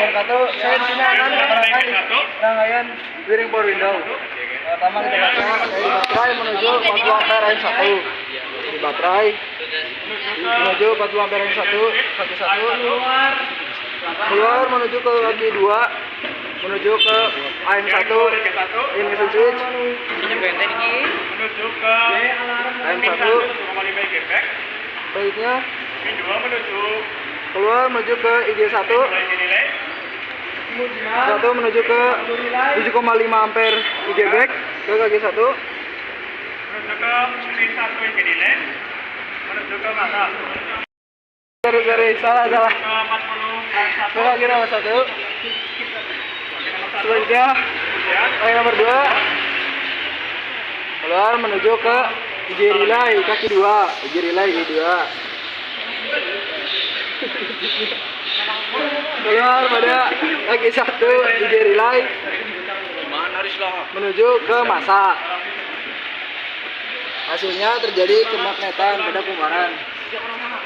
satu, saya di sini akan menerangkan rangkaian wiring power window. Pertama kita baca dari baterai menuju 40 ampere AM 1. Di baterai menuju 40 ampere AM 1, kaki 1. Keluar menuju ke kaki 2, menuju ke AM 1, ignition switch. Menuju ke AM 1. Baiknya keluar menuju ke IG1, 1 menuju ke 7,5 ampere IG back ke kaki 1, menuju ke pin 1 IG delay, menuju ke masa. Sorry, salah. Ke 40 Ke kaki nomor 1. Selanjutnya kaki nomor 2 keluar menuju ke IG relay kaki 2, IG relay IG 2. Keluar pada kaki 1 IG relay menuju ke masa. Hasilnya terjadi kemagnetan pada kumparan.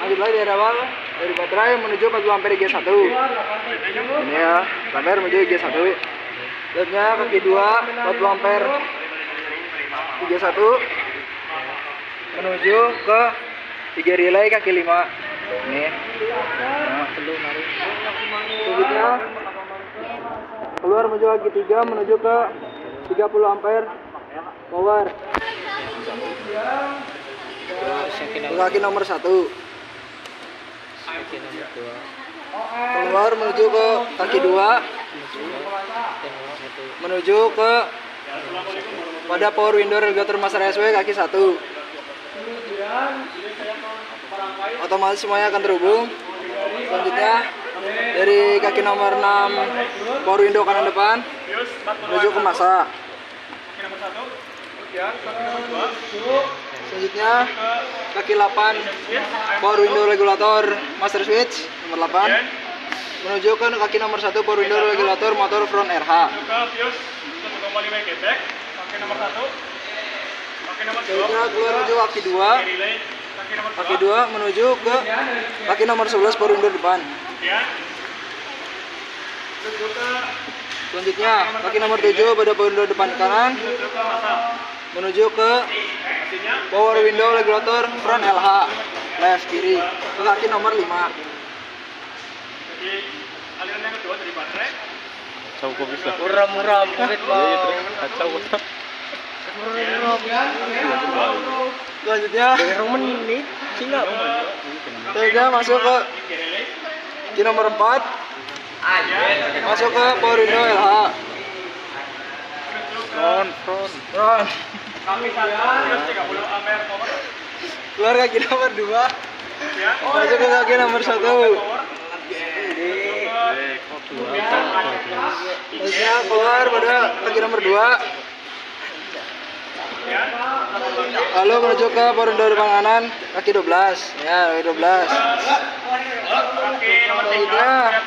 Lanjut lagi dari awal, dari baterai menuju 40 ampere IG1. Ini ya, ampere menuju IG1. Selanjutnya kaki 2 40 ampere IG1 menuju ke IG relay kaki 5. Ini. Nah, selanjutnya keluar menuju kaki 3 menuju ke 30 ampere power. Kaki nomor 1. Keluar menuju ke kaki 2 menuju ke pada power window regulator master SW kaki 1. Otomatis semuanya akan terhubung. Selanjutnya dari kaki nomor 6 power window kanan depan menuju ke masa. Selanjutnya kaki 8 power window regulator master switch nomor 8 menuju ke kaki nomor 1 power window regulator motor front RH. Selanjutnya keluar menuju kaki 2. Kaki 2 menuju ke kaki nomor 11 power window depan. Selanjutnya kaki nomor 7 pada power window depan kanan menuju ke power window regulator front LH left kiri ke kaki nomor 5. Jadi aliran yang kedua dari baterai. Kacau kok bisa. Muram-muram kulit bang. Kacau kok. Selanjutnya menit sehingga selanjutnya masuk ke kaki nomor 4 masuk ke power window LH front. Keluar kaki nomor 2 masuk ke kaki nomor 1. Selanjutnya keluar pada kaki nomor 2 lalu menuju ke power window depan kanan kaki 12 ya, kaki 12. Selanjutnya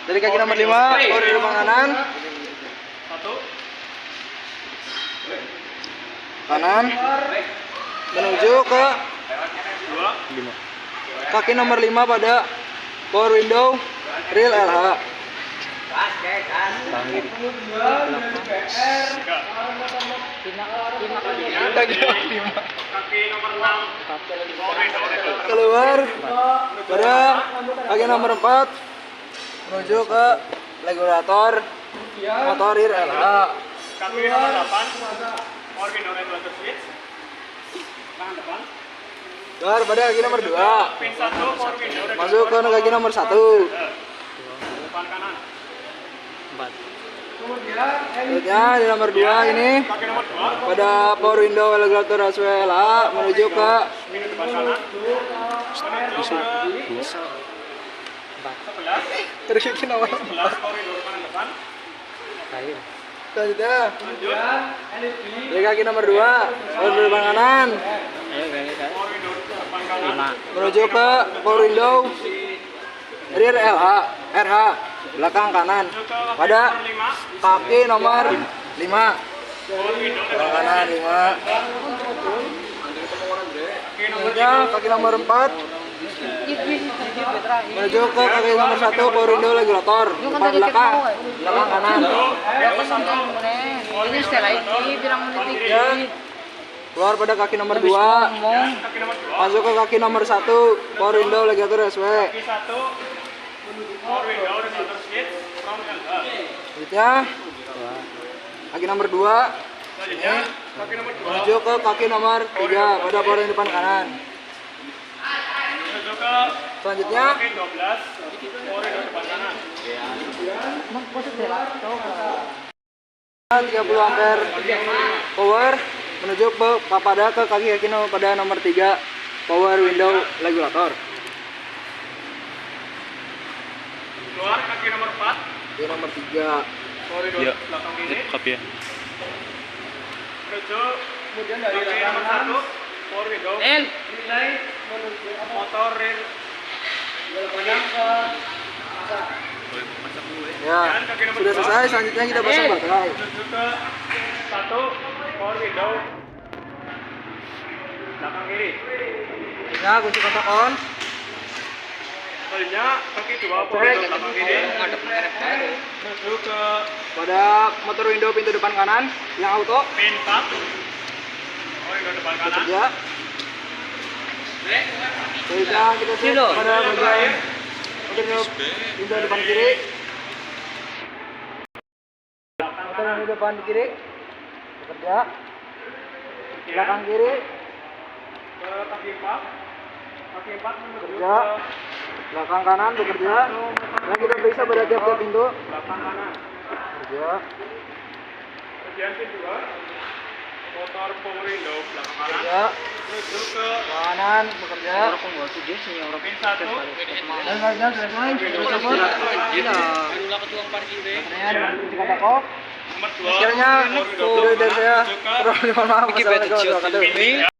dari kaki nomor 5 power window depan kanan menuju ke kaki nomor 5 pada power window real LH. Keluar pada kaki nomor 4 menuju ke regulator motor rear LH. Kaki nomor 8 power window regulator switch kanan depan. Keluar pada kaki nomor 2 Pin 1 power window regulator masuk ke kaki nomor 1. depan kanan. Selanjutnya di nomor 2 ini Kaki nomor 2 pada power window regulator HWLH menuju ke pintu depan kanan. Menuju ke 11 terus ini nomor 11 power window kanan depan. selanjutnya Lanjut dari kaki nomor 2 power window depan kanan power window depan kanan. menuju ke power window rear LH RH belakang kanan pada kaki nomor 5 belakang kanan 5. Selanjutnya kaki nomor 4 Menuju ke kaki nomor 1 power window regulator. Depan belakang. Belakang kanan. Ya. Keluar pada kaki nomor 2. Masuk ke kaki nomor 1 power window regulator SW. Kaki 1 power window regulator switch from LH. Selanjutnya kaki nomor 2 Selanjutnya kaki nomor 2 menuju ke kaki nomor 3 pada power window depan kanan. menuju ke Selanjutnya kaki 12 power window depan kanan. 30 ampere power menuju pada ke kaki pada nomor 3 power window regulator. Keluar kaki nomor 4 Kaki nomor 3. power window Iya. belakang kiri. Kopi ya. Menuju kemudian dari kaki nomor 1 power window motor rear Ya, sudah selesai. Selanjutnya kita pasang baterai. menuju ke 1 power window belakang kiri. Ya, kunci kontak on. Selanjutnya kaki 2 power window belakang kiri. Menuju ke Pada motor window pintu depan kanan yang auto pin 4 power window depan kanan. bekerja. Selanjutnya kita cek pada bagian motor window depan kiri. Motor window depan kiri bekerja. Belakang kiri Ke kaki 4 menuju bekerja. ke Belakang kanan bekerja. Yang kita periksa pada tiap-tiap pintu belakang kanan. bekerja. Kemudian pin 2 motor power window belakang kanan. Bekerja. Menuju ke Kanan bekerja. pin 1 Dan selanjutnya selesai. Kita cabut. Baterainya dengan kunci kontak off. nomor 2 Sekiranya power window video dari saya menuju ke kurang, mohon maaf. Wassalamualaikum warahmatullahi wabarakatuh.